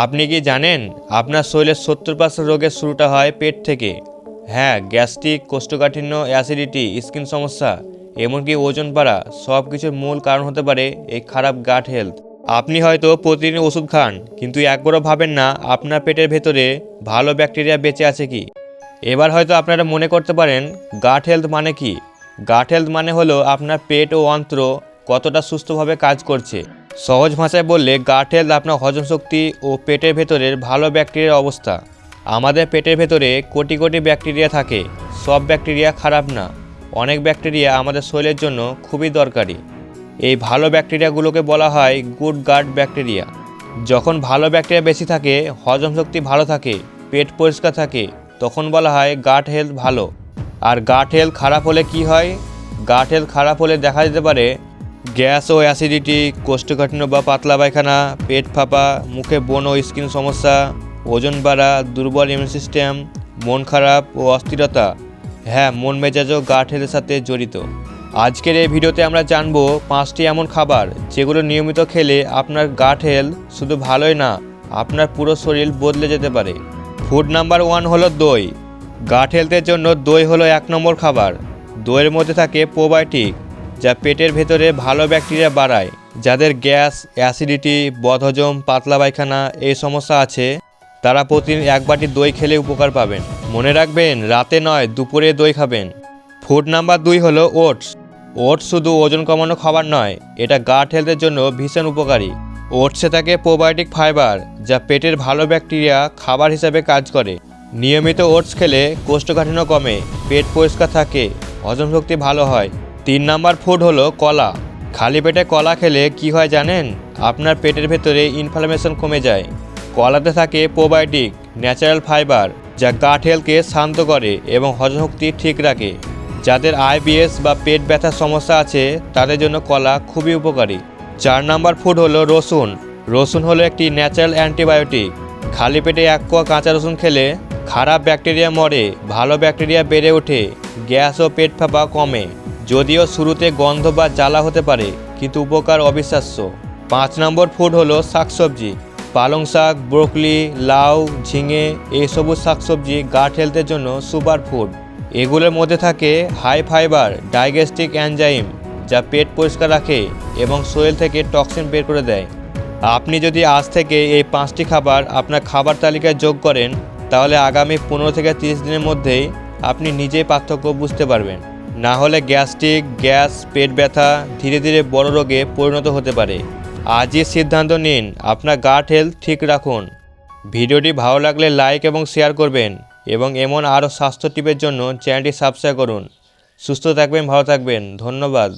আপনি কি জানেন আপনার শরীরের 70% রোগের শুরুটা হয় পেট থেকে। হ্যাঁ, গ্যাস্ট্রিক, কোষ্ঠকাঠিন্য, অ্যাসিডিটি, স্কিন সমস্যা, এমনকি ওজন বাড়া সব কিছুর মূল কারণ হতে পারে এই খারাপ গাট হেলথ। আপনি হয়তো প্রতিদিন ওষুধ খান, কিন্তু একবারও ভাবেন না আপনার পেটের ভেতরে ভালো ব্যাকটেরিয়া বেঁচে আছে কি। এবার হয়তো আপনারা মনে করতে পারেন, গাট হেলথ মানে কি? গাট হেলথ মানে হলো আপনার পেট ও অন্ত্র কতটা সুস্থভাবে কাজ করছে। সহজ ভাষায় বললে, গাট হেলথ আপনার হজম শক্তি ও পেটের ভেতরের ভালো ব্যাকটেরিয়ার অবস্থা। আমাদের পেটের ভেতরে কোটি কোটি ব্যাকটেরিয়া থাকে। সব ব্যাকটেরিয়া খারাপ না, অনেক ব্যাকটেরিয়া আমাদের শরীরের জন্য খুবই দরকারি। এই ভালো ব্যাকটেরিয়াগুলোকে বলা হয় গুড গাট ব্যাকটেরিয়া। যখন ভালো ব্যাকটেরিয়া বেশি থাকে, হজম শক্তি ভালো থাকে, পেট পরিষ্কার থাকে, তখন বলা হয় গাট হেলথ ভালো। আর গাট হেলথ খারাপ হলে কি হয়? গাট হেলথ খারাপ হলে দেখা যেতে পারে গ্যাস ও অ্যাসিডিটি, কোষ্ঠকাঠিন্য বা পাতলা পায়খানা, পেট ফাঁপা, মুখে ব্রণ ও স্কিন সমস্যা, ওজন বাড়া, দুর্বল ইমিউন সিস্টেম, মন খারাপ ও অস্থিরতা। হ্যাঁ, মন মেজাজও গাট হেলথের সাথে জড়িত। আজকের এই ভিডিওতে আমরা জানবো 5টি এমন খাবার যেগুলো নিয়মিত খেলে আপনার গাট হেলথ শুধু ভালোই না, আপনার পুরো শরীর বদলে যেতে পারে। ফুড নাম্বার 1 হলো দই। গাট হেলথের জন্য দই হলো 1 নম্বর খাবার। দইয়ের মধ্যে থাকে প্রোবায়োটিক, যা পেটের ভেতরে ভালো ব্যাকটেরিয়া বাড়ায়। যাদের গ্যাস, অ্যাসিডিটি, বদহজম, পাতলা পায়খানা এই সমস্যা আছে, তারা প্রতিদিন 1 বাটি দই খেলে উপকার পাবেন। মনে রাখবেন, রাতে নয়, দুপুরে দই খাবেন। ফুড নাম্বার 2 হলো ওটস। ওটস শুধু ওজন কমানো খাবার নয়, এটা গাট হেলথের জন্য ভীষণ উপকারী। ওটসে থাকে প্রোবায়োটিক ফাইবার, যা পেটের ভালো ব্যাকটেরিয়া খাবার হিসাবে কাজ করে। নিয়মিত ওটস খেলে কোষ্ঠকাঠিন্য কমে, পেট পরিষ্কার থাকে, হজম শক্তি ভালো হয়। 3 নাম্বার ফুড হলো কলা। খালি পেটে কলা খেলে কি হয় জানেন? আপনার পেটের ভেতরে ইনফ্লামেশন কমে যায়। কলাতে থাকে প্রোবায়োটিক, ন্যাচারাল ফাইবার, যা গাট হেলথকে শান্ত করে এবং হজম শক্তি ঠিক রাখে। যাদের আইবিএস বা পেট ব্যথার সমস্যা আছে, তাদের জন্য কলা খুবই উপকারী। 4 নাম্বার ফুড হলো রসুন। রসুন হলো একটি ন্যাচারাল অ্যান্টিবায়োটিক। খালি পেটে 1 কোয়া কাঁচা রসুন খেলে খারাপ ব্যাকটেরিয়া মরে, ভালো ব্যাকটেরিয়া বেড়ে ওঠে, গ্যাস ও পেট ফাঁপা কমে। যদিও শুরুতে গন্ধ বা জ্বালা হতে পারে, কিন্তু উপকার অবিশ্বাস্য। 5 নম্বর ফুড হলো শাকসবজি। পালং শাক, ব্রোকলি, লাউ, ঝিঙে এই সবুজ শাকসবজি গাট হেলথের জন্য সুপার ফুড। এগুলোর মধ্যে থাকে হাই ফাইবার ডাইজেস্টিক এনজাইম, যা পেট পরিষ্কার রাখে এবং শরীর থেকে টক্সিন বের করে দেয়। আপনি যদি আজ থেকে এই 5টি খাবার আপনার খাবার তালিকায় যোগ করেন, তাহলে আগামী 15 থেকে 30 দিনের মধ্যেই আপনি নিজেই পার্থক্য বুঝতে পারবেন। না হলে গ্যাস্ট্রিক, গ্যাস, পেট ব্যথা ধীরে ধীরে বড় রোগে পরিণত হতে পারে। আজই সিদ্ধান্ত নিন, আপনার গাট হেলথ ঠিক রাখুন। ভিডিওটি ভালো লাগলে লাইক এবং শেয়ার করবেন, এবং এমন আরও স্বাস্থ্য টিপের জন্য চ্যানেলটি সাবস্ক্রাইব করুন। সুস্থ থাকবেন, ভালো থাকবেন, ধন্যবাদ।